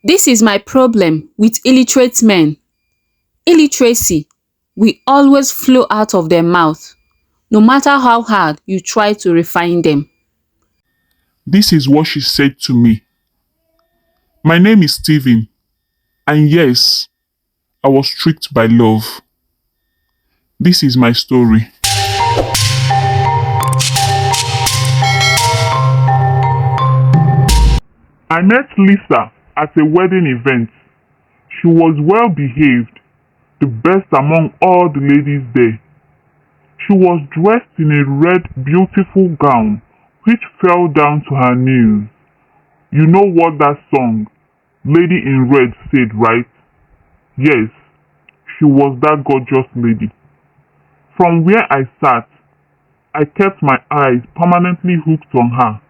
This is my problem with illiterate men. Illiteracy will always flow out of their mouth, no matter how hard you try to refine them. This is what she said to me. My name is Stephen, and yes, I was tricked by love. This is my story. I met Lisa at a wedding event. She was well behaved, the best among all the ladies there. She was dressed in a red, beautiful gown which fell down to her knees. You know what that song, Lady in Red, said, right? Yes, she was that gorgeous lady. From where I sat, I kept my eyes permanently hooked on her.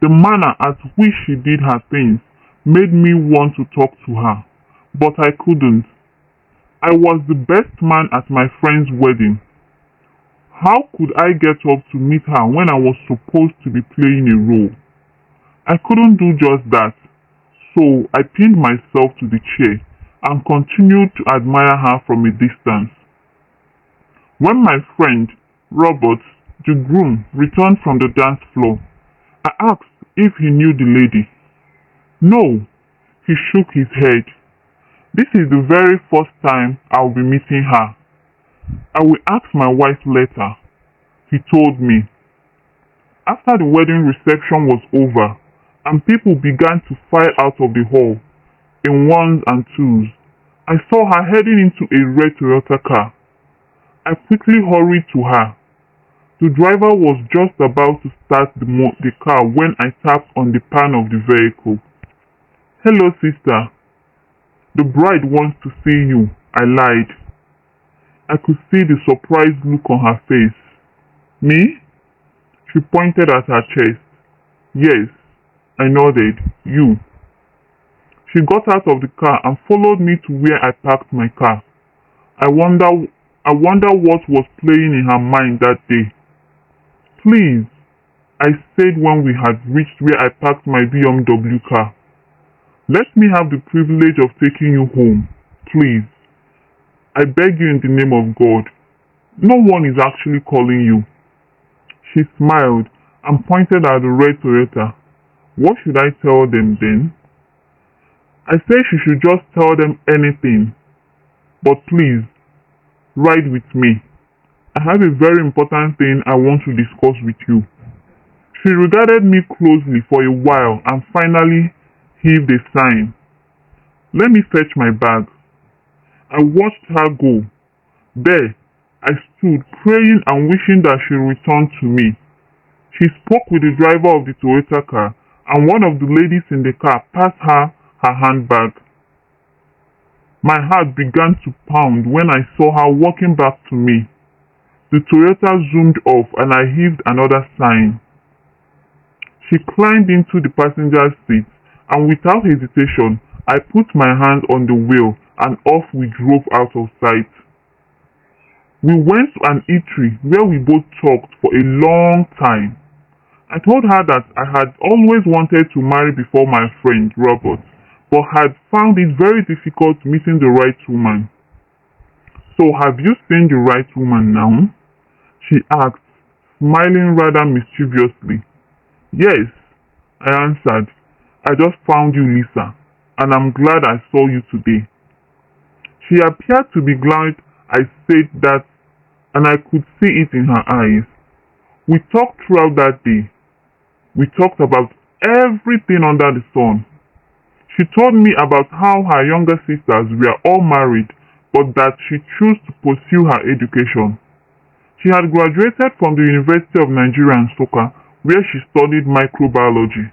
The manner at which she did her things made me want to talk to her, but I couldn't. I was the best man at my friend's wedding. How could I get up to meet her when I was supposed to be playing a role? I couldn't do just that, so I pinned myself to the chair and continued to admire her from a distance. When my friend, Robert, the groom, returned from the dance floor, I asked if he knew the lady. No, he shook his head. This is the very first time I'll be meeting her. I will ask my wife later, he told me. After the wedding reception was over and people began to file out of the hall in ones and twos, I saw her heading into a red Toyota car. I quickly hurried to her. The driver was just about to start the car when I tapped on the pan of the vehicle. Hello, sister. The bride wants to see you, I lied. I could see the surprised look on her face. Me? She pointed at her chest. Yes, I nodded. You. She got out of the car and followed me to where I parked my car. I wonder what was playing in her mind that day. Please, I said when we had reached where I parked my BMW car. Let me have the privilege of taking you home, please. I beg you in the name of God. No one is actually calling you. She smiled and pointed at the red Toyota. What should I tell them then? I said she should just tell them anything. But please, ride with me. I have a very important thing I want to discuss with you. She regarded me closely for a while and finally heaved a sigh. Let me fetch my bag. I watched her go. There, I stood praying and wishing that she returned to me. She spoke with the driver of the Toyota car and one of the ladies in the car passed her handbag. My heart began to pound when I saw her walking back to me. The Toyota zoomed off and I heaved another sigh. She climbed into the passenger seat and without hesitation, I put my hand on the wheel and off we drove out of sight. We went to an eatery where we both talked for a long time. I told her that I had always wanted to marry before my friend Robert, but had found it very difficult meeting the right woman. So have you seen the right woman now? She asked, smiling rather mischievously. Yes, I answered. I just found you, Lisa, and I'm glad I saw you today. She appeared to be glad I said that, and I could see it in her eyes. We talked throughout that day. We talked about everything under the sun. She told me about how her younger sisters were all married, but that she chose to pursue her education. She had graduated from the University of Nigeria in Nsukka, where she studied microbiology.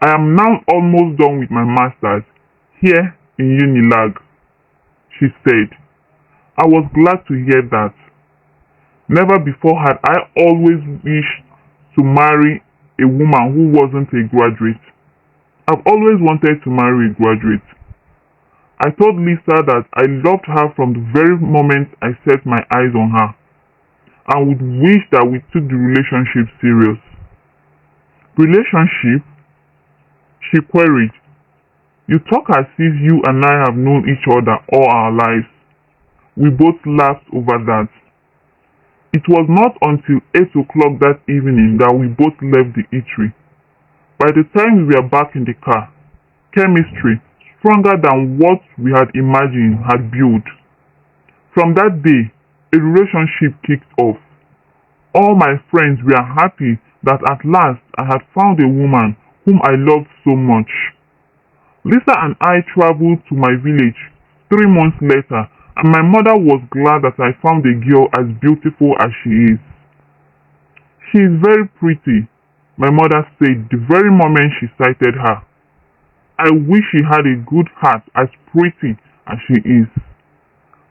I am now almost done with my master's here in Unilag, she said. I was glad to hear that. Never before had I always wished to marry a woman who wasn't a graduate. I've always wanted to marry a graduate. I told Lisa that I loved her from the very moment I set my eyes on her, and would wish that we took the relationship serious. Relationship? She queried. You talk as if you and I have known each other all our lives. We both laughed over that. It was not until 8 o'clock that evening that we both left the eatery. By the time we were back in the car, chemistry, stronger than what we had imagined, had built. From that day, a relationship kicked off. All my friends were happy that at last I had found a woman whom I loved so much. Lisa and I traveled to my village 3 months later, and my mother was glad that I found a girl as beautiful as she is. She is very pretty, my mother said the very moment she sighted her. I wish she had a good heart as pretty as she is.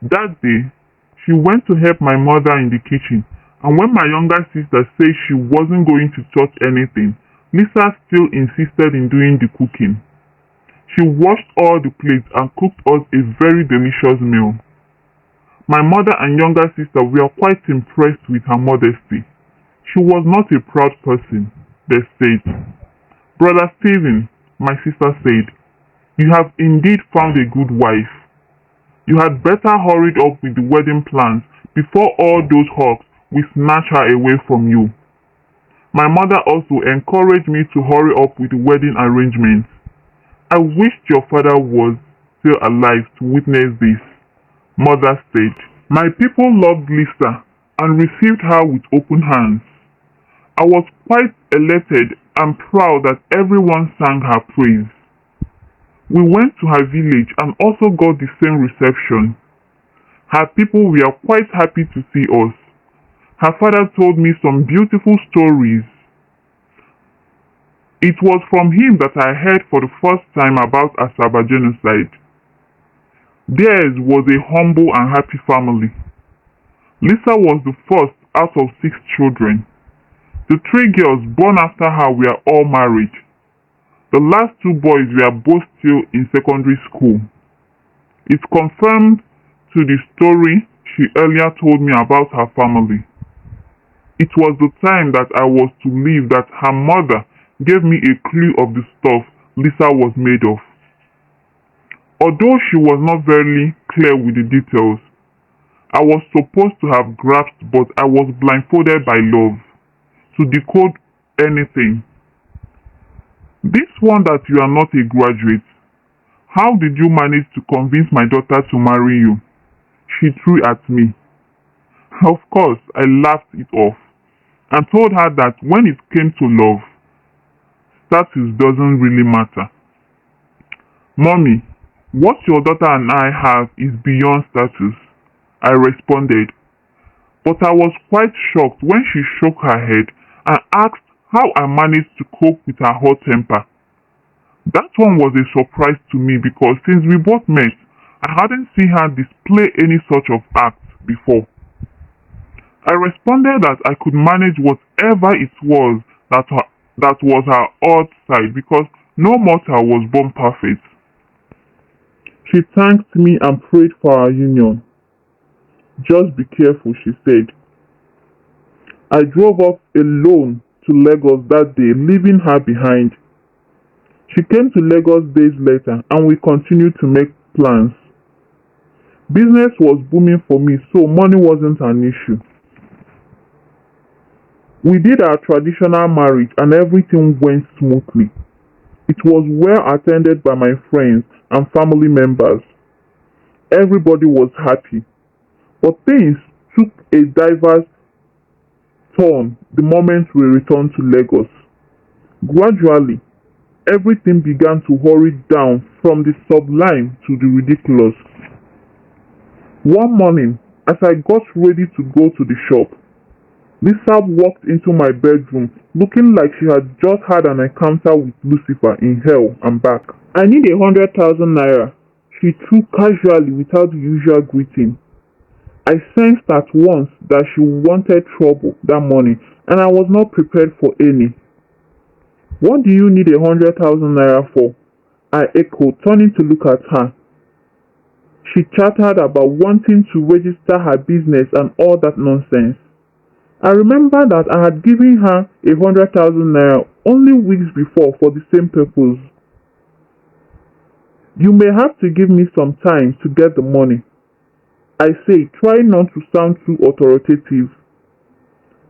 That day, she went to help my mother in the kitchen, and when my younger sister said she wasn't going to touch anything, Lisa still insisted in doing the cooking. She washed all the plates and cooked us a very delicious meal. My mother and younger sister were quite impressed with her modesty. She was not a proud person, they said. Brother Stephen, my sister said, you have indeed found a good wife. You had better hurry up with the wedding plans before all those hawks will snatch her away from you. My mother also encouraged me to hurry up with the wedding arrangements. I wished your father was still alive to witness this, Mother said. My people loved Lisa and received her with open hands. I was quite elated and proud that everyone sang her praise. We went to her village and also got the same reception. Her people were quite happy to see us. Her father told me some beautiful stories. It was from him that I heard for the first time about AGBA genocide. Theirs was a humble and happy family. Lisa was the first out of 6 children. The 3 girls born after her were all married. The last 2 boys were both still in secondary school. It confirmed to the story she earlier told me about her family. It was the time that I was to leave that her mother gave me a clue of the stuff Lisa was made of. Although she was not very clear with the details, I was supposed to have grasped, but I was blindfolded by love to decode anything. This one that you are not a graduate, how did you manage to convince my daughter to marry you? She threw at me. Of course, I laughed it off and told her that when it came to love, status doesn't really matter. Mommy, what your daughter and I have is beyond status, I responded. But I was quite shocked when she shook her head and asked how I managed to cope with her hot temper. That one was a surprise to me because since we both met, I hadn't seen her display any sort of act before. I responded that I could manage whatever it was that was her odd side because no mortal was born perfect. She thanked me and prayed for our union. Just be careful, she said. I drove off alone to Lagos that day, leaving her behind. She came to Lagos days later and we continued to make plans. Business was booming for me, so money wasn't an issue. We did our traditional marriage and everything went smoothly. It was well attended by my friends and family members. Everybody was happy. But things took a diverse turn the moment we returned to Lagos. Gradually, everything began to hurry down from the sublime to the ridiculous. One morning, as I got ready to go to the shop, Lisa walked into my bedroom looking like she had just had an encounter with Lucifer in hell and back. I need 100,000 naira, she threw casually without the usual greeting. I sensed at once that she wanted trouble that morning and I was not prepared for any. What do you need 100,000 naira for? I echoed, turning to look at her. She chattered about wanting to register her business and all that nonsense. I remember that I had given her 100,000 naira only weeks before for the same purpose. You may have to give me some time to get the money. I say, try not to sound too authoritative.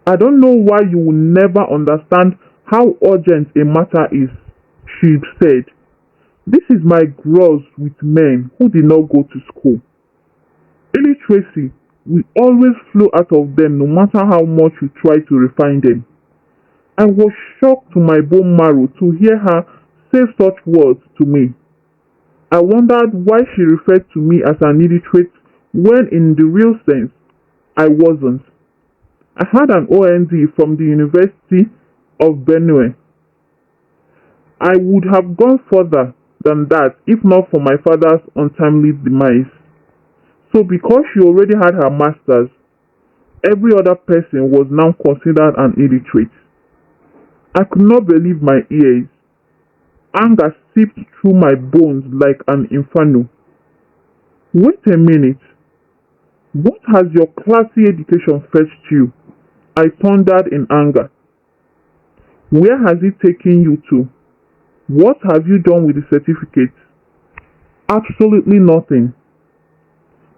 I don't know why you will never understand how urgent a matter is, she said. This is my gross with men who did not go to school. Illiteracy will always flow out of them no matter how much you try to refine them. I was shocked to my bone marrow to hear her say such words to me. I wondered why she referred to me as an illiterate when in the real sense I wasn't. I had an OND from the University of Benue. I would have gone further than that if not for my father's untimely demise. So because she already had her master's, every other person was now considered an illiterate. I could not believe my ears. Anger seeped through my bones like an inferno. Wait a minute. What has your classy education fetched you? I thundered in anger. Where has it taken you to? What have you done with the certificate? Absolutely nothing.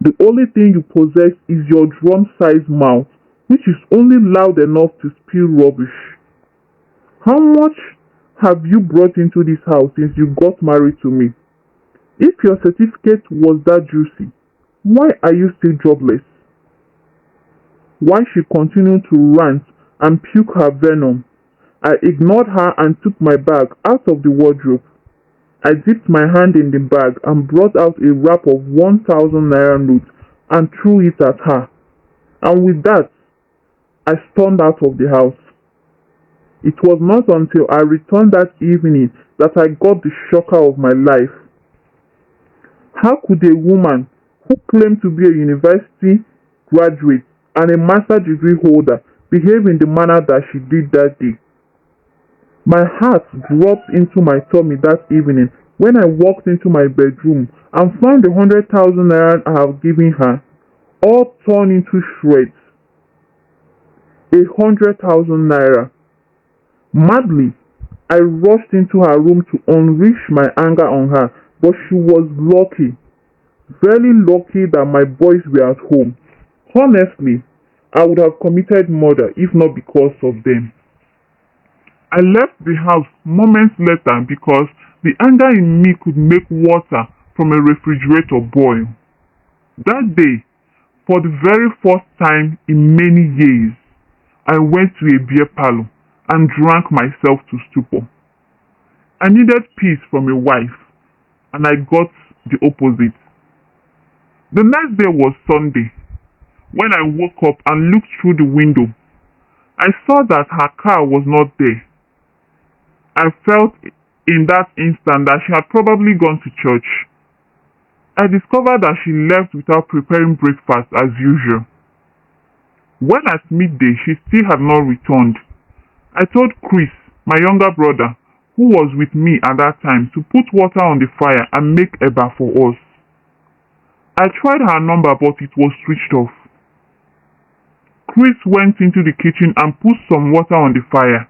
The only thing you possess is your drum-sized mouth, which is only loud enough to spew rubbish. How much have you brought into this house since you got married to me? If your certificate was that juicy, why are you still jobless? While she continued to rant and puke her venom, I ignored her and took my bag out of the wardrobe. I dipped my hand in the bag and brought out a wrap of 1,000 naira notes and threw it at her. And with that, I stormed out of the house. It was not until I returned that evening that I got the shocker of my life. How could a woman who claimed to be a university graduate and a master's degree holder behave in the manner that she did that day? My heart dropped into my tummy that evening when I walked into my bedroom and found the 100,000 naira I have given her, all torn into shreds. 100,000 naira. Madly, I rushed into her room to unleash my anger on her, but she was lucky, very lucky that my boys were at home. Honestly, I would have committed murder if not because of them. I left the house moments later because the anger in me could make water from a refrigerator boil. That day, for the very first time in many years, I went to a beer parlor and drank myself to stupor. I needed peace from a wife, and I got the opposite. The next day was Sunday. When I woke up and looked through the window, I saw that her car was not there. I felt in that instant that she had probably gone to church. I discovered that she left without preparing breakfast as usual. When at midday she still had not returned, I told Chris, my younger brother, who was with me at that time, to put water on the fire and make eba for us. I tried her number but it was switched off. Chris went into the kitchen and put some water on the fire.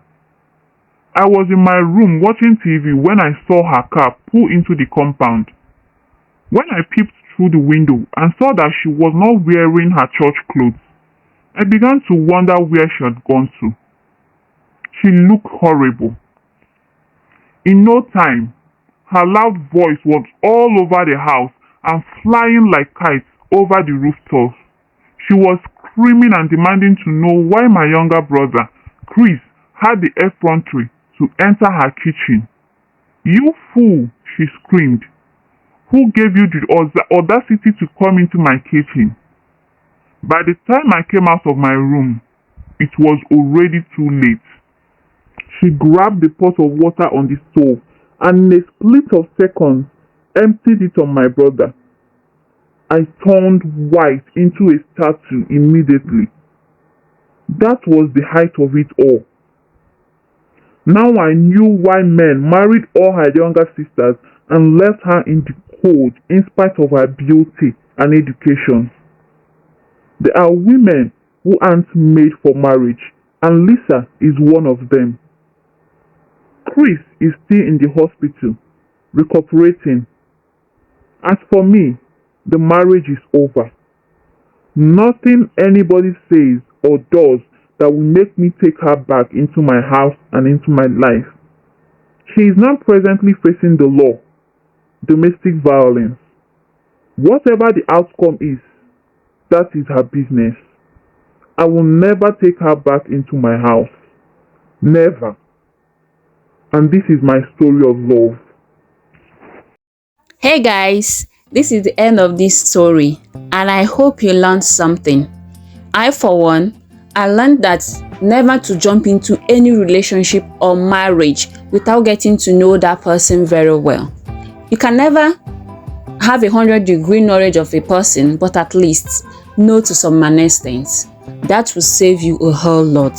I was in my room watching TV when I saw her car pull into the compound. When I peeped through the window and saw that she was not wearing her church clothes, I began to wonder where she had gone to. She looked horrible. In no time, her loud voice was all over the house and flying like kites over the rooftops. She was screaming and demanding to know why my younger brother, Chris, had the effrontery to enter her kitchen. "You fool," she screamed. "Who gave you the audacity to come into my kitchen?" By the time I came out of my room, it was already too late. She grabbed the pot of water on the stove and in a split of seconds emptied it on my brother. I turned white into a statue immediately. That was the height of it all. Now I knew why men married all her younger sisters and left her in the cold in spite of her beauty and education. There are women who aren't made for marriage, and Lisa is one of them. Chris is still in the hospital, recuperating. As for me, the marriage is over. Nothing anybody says or does that will make me take her back into my house and into my life. She is not presently facing the law, domestic violence. Whatever the outcome is, that is her business. I will never take her back into my house. Never. And this is my story of love. Hey guys, this is the end of this story and I hope you learned something. I for one, I learned that never to jump into any relationship or marriage without getting to know that person very well. You can never have 100-degree knowledge of a person, but at least know to some extent. That will save you a whole lot.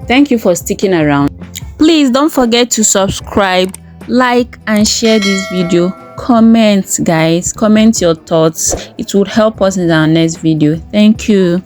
Thank you for sticking around. Please don't forget to subscribe, like and share this video. Comment guys, comment your thoughts. It would help us in our next video. Thank you.